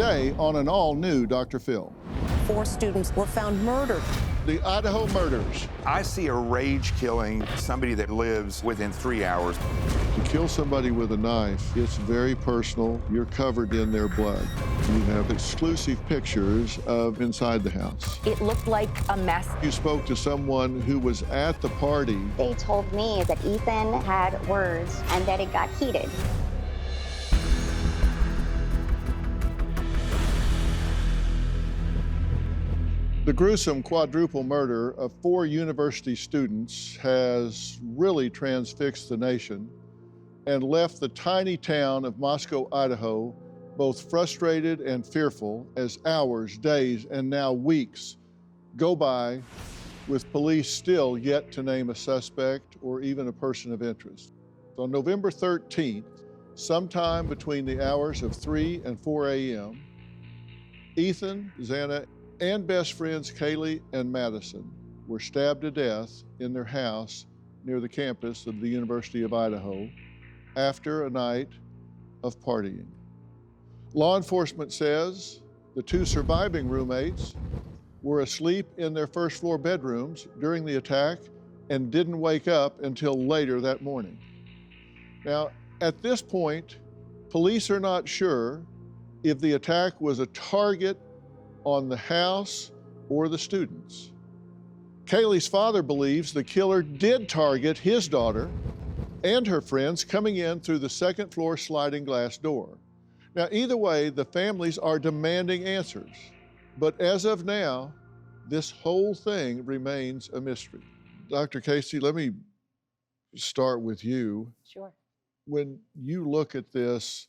Today on an all-new Dr. Phil. 4 students were found murdered. The Idaho murders. I see a rage killing somebody that lives within 3 hours. To kill somebody with a knife, it's very personal. You're covered in their blood. You have exclusive pictures of inside the house. It looked like a mess. You spoke to someone who was at the party. They told me that Ethan had words and that it got heated. The gruesome quadruple murder of 4 university students has really transfixed the nation and left the tiny town of Moscow, Idaho, both frustrated and fearful as hours, days, and now weeks go by with police still yet to name a suspect or even a person of interest. On November 13th, sometime between the hours of 3 and 4 a.m., Ethan, Xana, and best friends Kaylee and Madison were stabbed to death in their house near the campus of the University of Idaho after a night of partying. Law enforcement says the 2 surviving roommates were asleep in their first-floor bedrooms during the attack and didn't wake up until later that morning. Now, at this point, police are not sure if the attack was a target on the house or the students. Kaylee's father believes the killer did target his daughter and her friends coming in through the second-floor sliding glass door. Now, either way, the families are demanding answers. But as of now, this whole thing remains a mystery. Dr. Casey, let me start with you. Sure. When you look at this,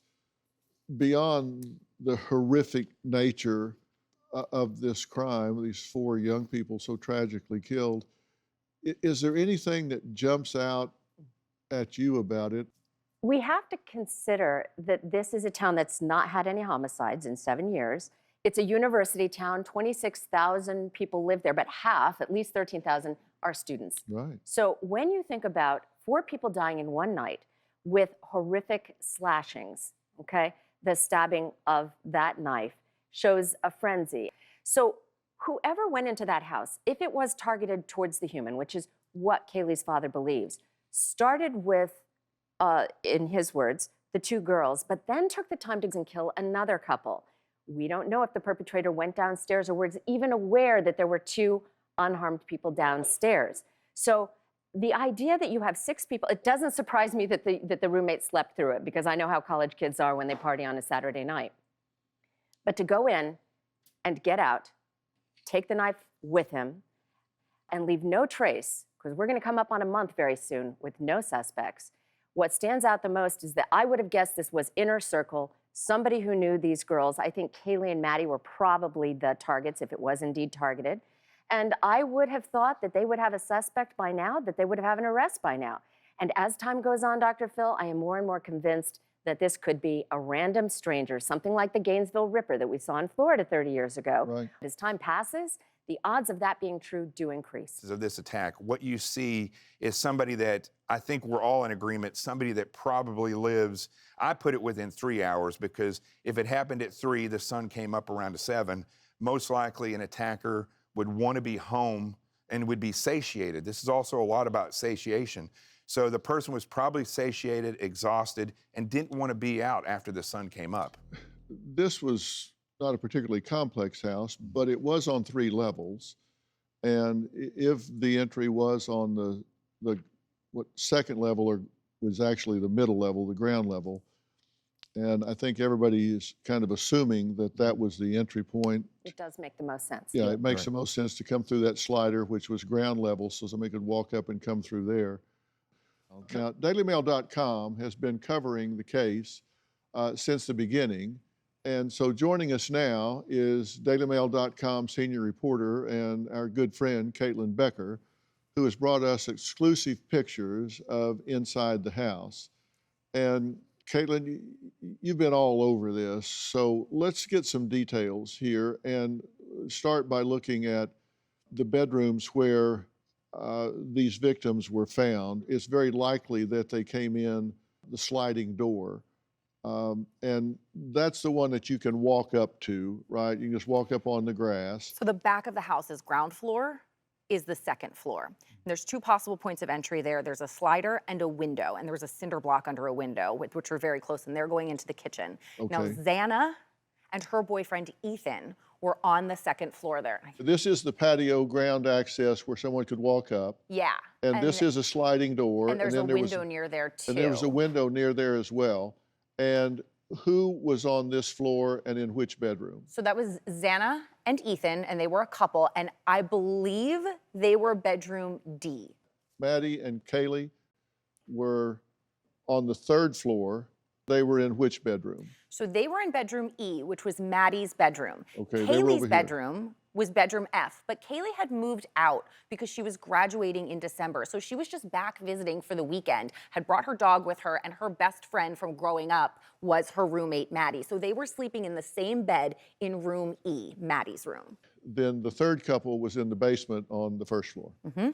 beyond the horrific nature of this crime, these 4 young people so tragically killed, is there anything that jumps out at you about it? We have to consider that this is a town that's not had any homicides in 7 years. It's a university town, 26,000 people live there, but half, at least 13,000, are students. Right. So when you think about 4 people dying in one night with horrific slashings, okay, the stabbing of that knife shows a frenzy. So whoever went into that house, if it was targeted towards the human, which is what Kaylee's father believes, started with, in his words, the 2 girls, but then took the time to kill another couple. We don't know if the perpetrator went downstairs or was even aware that there were 2 unharmed people downstairs. So the idea that you have 6 people, it doesn't surprise me that the roommate slept through it, because I know how college kids are when they party on a Saturday night. But to go in and get out, take the knife with him, and leave no trace, because we're going to come up on a month very soon with no suspects. What stands out the most is that I would have guessed this was inner circle, somebody who knew these girls. I think Kaylee and Maddie were probably the targets, if it was indeed targeted. And I would have thought that they would have a suspect by now, that they would have an arrest by now. And as time goes on, Dr. Phil, I am more and more convinced that this could be a random stranger, something like the Gainesville Ripper that we saw in Florida 30 years ago. Right. As time passes, the odds of that being true do increase. Of this attack, what you see is somebody that I think we're all in agreement, somebody that probably lives, I put it within 3 hours, because if it happened at 3, the sun came up around 7, most likely an attacker would want to be home and would be satiated. This is also a lot about satiation. So the person was probably satiated, exhausted, and didn't want to be out after the sun came up. This was not a particularly complex house, but it was on 3 levels. And if the entry was on the second level, or was actually the middle level, the ground level, and I think everybody is kind of assuming that that was the entry point. It does make the most sense. Yeah, it makes the most sense to come through that slider, which was ground level, so somebody could walk up and come through there. Okay. Now, DailyMail.com has been covering the case since the beginning. And so joining us now is DailyMail.com Senior Reporter and our good friend, Caitlyn Becker, who has brought us exclusive pictures of inside the house. And Caitlyn, you've been all over this, so let's get some details here and start by looking at the bedrooms where these victims were found. It's very likely that they came in the sliding door. And that's the one that you can walk up to, right? You can just walk up on the grass. So the back of the house is ground floor, is the second floor. And there's two possible points of entry there. There's a slider and a window, and there's a cinder block under a window, which are very close, and they're going into the kitchen. Okay. Now, Xana and her boyfriend, Ethan, were on the second floor there. This is the patio ground access where someone could walk up. Yeah. And this is a sliding door. And there's then a there window near there, too. And there was a window near there as well. And who was on this floor and in which bedroom? So that was Xana and Ethan, and they were a couple, and I believe they were bedroom D. Maddie and Kaylee were on the third floor. They were in which bedroom? So they were in bedroom E, which was Maddie's bedroom. Okay, they were over Kaylee's here. bedroom was bedroom F, but Kaylee had moved out because she was graduating in December. So she was just back visiting for the weekend, had brought her dog with her, and her best friend from growing up was her roommate, Maddie. So they were sleeping in the same bed in room E, Maddie's room. Then the third couple was in the basement on the first floor. Mm-hmm.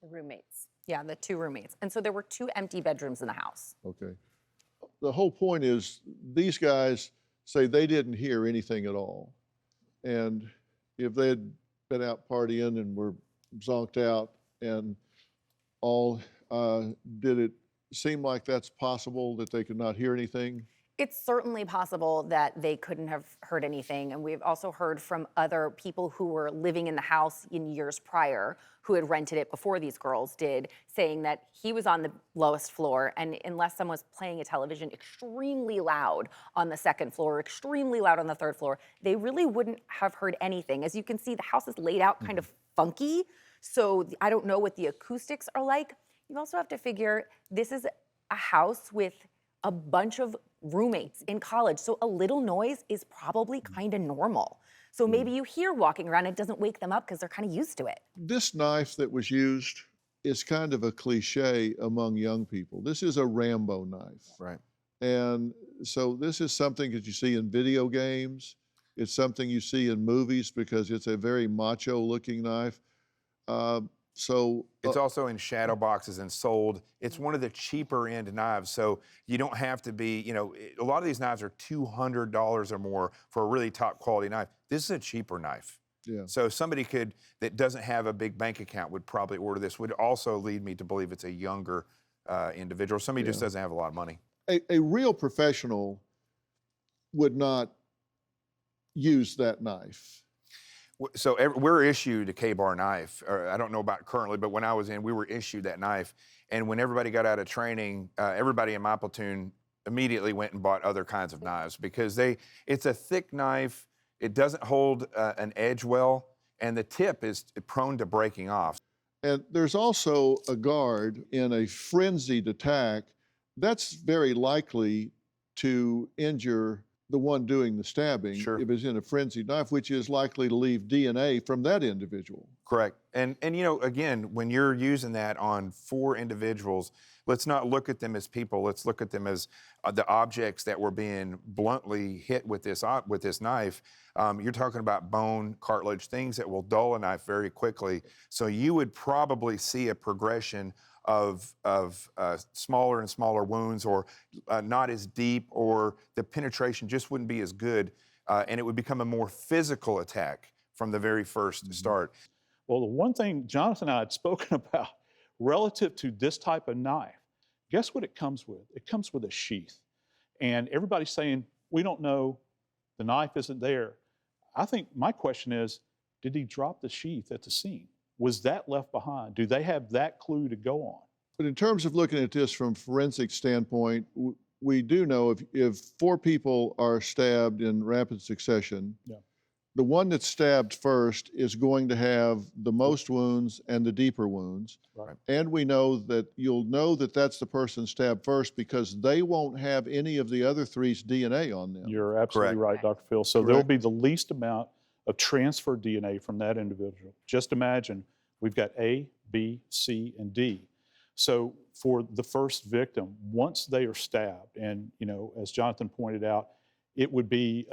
The roommates. Yeah, the two roommates. And so there were two empty bedrooms in the house. Okay. The whole point is these guys say they didn't hear anything at all. And if they had been out partying and were zonked out and all, did it seem like that's possible that they could not hear anything? It's certainly possible that they couldn't have heard anything. And we've also heard from other people who were living in the house in years prior who had rented it before these girls did, saying that he was on the lowest floor, and unless someone was playing a television extremely loud on the second floor, extremely loud on the third floor, they really wouldn't have heard anything. As you can see, the house is laid out kind of funky, so I don't know what the acoustics are like. You also have to figure this is a house with a bunch of roommates in college, so a little noise is probably kind of normal. So maybe you hear walking around, it doesn't wake them up because they're kind of used to it. This knife that was used is kind of a cliche among young people. This is a Rambo knife. Right. And so this is something that you see in video games. It's something you see in movies because it's a very macho looking knife. It's also in shadow boxes and sold. It's one of the cheaper end knives, so you don't have to be, a lot of these knives are $200 or more for a really top quality knife. This is a cheaper knife. Yeah. So somebody that doesn't have a big bank account would probably order this. Would also lead me to believe it's a younger individual. Somebody just doesn't have a lot of money. A real professional would not use that knife. So we're issued a K-bar knife. Or I don't know about currently, but when I was in, we were issued that knife. And when everybody got out of training, everybody in my platoon immediately went and bought other kinds of knives because it's a thick knife. It doesn't hold an edge well, and the tip is prone to breaking off. And there's also a guard in a frenzied attack. That's very likely to injure the one doing the stabbing Sure. if it's in a frenzied knife, which is likely to leave DNA from that individual. Correct. And again, when you're using that on 4 individuals, let's not look at them as people. Let's look at them as the objects that were being bluntly hit with this knife. You're talking about bone, cartilage, things that will dull a knife very quickly. So you would probably see a progression of smaller and smaller wounds, or not as deep, or the penetration just wouldn't be as good, and it would become a more physical attack from the very first start. Well, the one thing Jonathan and I had spoken about relative to this type of knife, guess what it comes with? It comes with a sheath. And everybody's saying, we don't know, the knife isn't there. I think my question is, did he drop the sheath at the scene? Was that left behind? Do they have that clue to go on? But in terms of looking at this from forensic standpoint, we do know if 4 people are stabbed in rapid succession, the one that's stabbed first is going to have the most wounds and the deeper wounds. Right. And we know that you'll know that that's the person stabbed first because they won't have any of the other 3's DNA on them. You're absolutely right, Dr. Phil. So there'll be the least amount of transfer DNA from that individual. Just imagine we've got A, B, C, and D. So for the first victim, once they are stabbed, and as Jonathan pointed out, it would be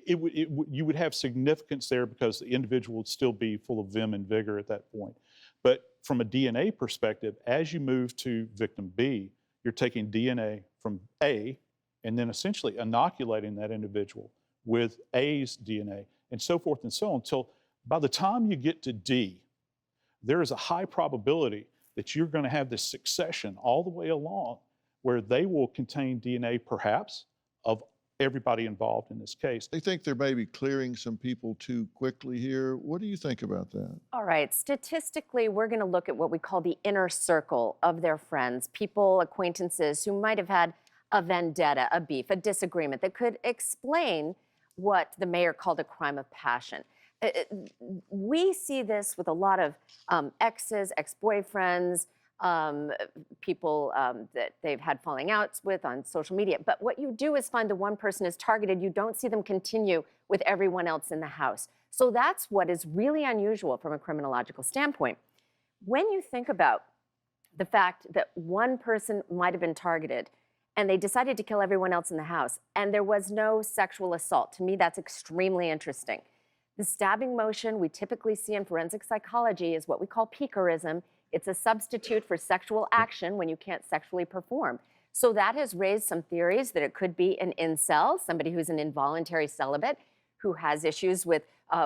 you would have significance there because the individual would still be full of vim and vigor at that point. But from a DNA perspective, as you move to victim B, you're taking DNA from A, and then essentially inoculating that individual with A's DNA, and so forth and so on, until by the time you get to D, there is a high probability that you're going to have this succession all the way along where they will contain DNA, perhaps, of everybody involved in this case. They think they're maybe clearing some people too quickly here. What do you think about that? All right, statistically, we're going to look at what we call the inner circle of their friends, people, acquaintances who might have had a vendetta, a beef, a disagreement that could explain what the mayor called a crime of passion. We see this with a lot of exes, ex-boyfriends, people that they've had falling outs with on social media. But what you do is find the one person is targeted. You don't see them continue with everyone else in the house. So that's what is really unusual from a criminological standpoint. When you think about the fact that one person might have been targeted and they decided to kill everyone else in the house and there was no sexual assault, to me that's extremely interesting. The stabbing motion we typically see in forensic psychology is what we call piquerism. It's a substitute for sexual action when you can't sexually perform. So that has raised some theories that it could be an incel, somebody who's an involuntary celibate, who has issues with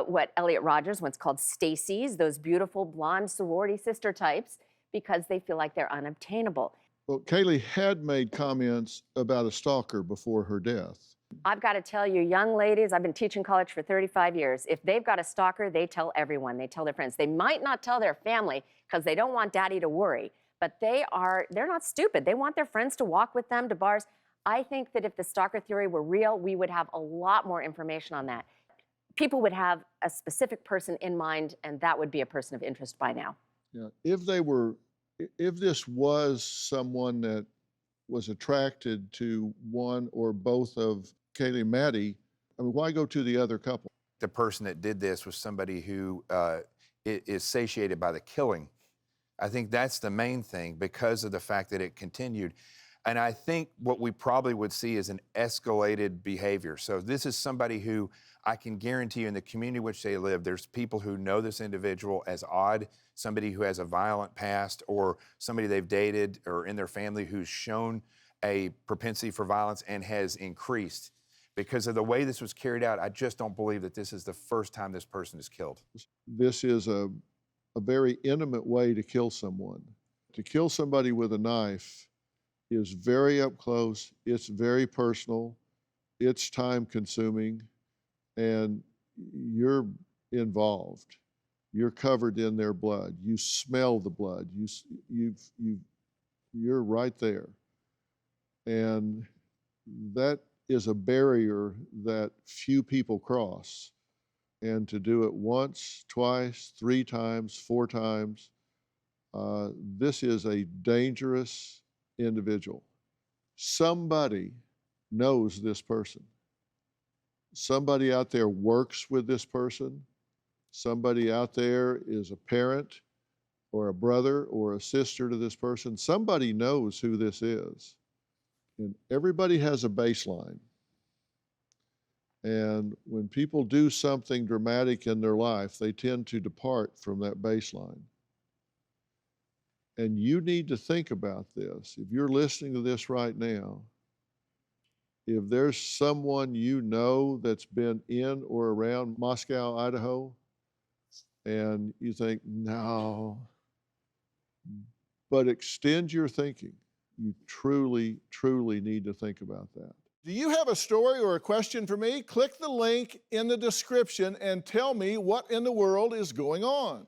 what Elliot Rodgers once called Stacy's, those beautiful blonde sorority sister types, because they feel like they're unobtainable. Well, Kaylee had made comments about a stalker before her death. I've got to tell you, young ladies, I've been teaching college for 35 years. If they've got a stalker, they tell everyone. They tell their friends. They might not tell their family because they don't want daddy to worry, but they're not stupid. They want their friends to walk with them to bars. I think that if the stalker theory were real, we would have a lot more information on that. People would have a specific person in mind, and that would be a person of interest by now. Yeah, if this was someone that was attracted to one or both of Kaylee and Maddie, I mean, why go to the other couple? The person that did this was somebody who is satiated by the killing. I think that's the main thing because of the fact that it continued. And I think what we probably would see is an escalated behavior. So this is somebody who I can guarantee you in the community in which they live, there's people who know this individual as odd, somebody who has a violent past, or somebody they've dated or in their family who's shown a propensity for violence and has increased. Because of the way this was carried out, I just don't believe that this is the first time this person is killed. This is a very intimate way to kill someone. To kill somebody with a knife is very up close, it's very personal, it's time consuming, and you're involved. You're covered in their blood. You smell the blood. You're right there. And that is a barrier that few people cross. And to do it once, twice, 3 times, 4 times, this is a dangerous individual. Somebody knows this person. Somebody out there works with this person. Somebody out there is a parent or a brother or a sister to this person. Somebody knows who this is. And everybody has a baseline. And when people do something dramatic in their life, they tend to depart from that baseline. And you need to think about this. If you're listening to this right now, if there's someone you know that's been in or around Moscow, Idaho, and you think, no, but extend your thinking. You truly, truly need to think about that. Do you have a story or a question for me? Click the link in the description and tell me what in the world is going on.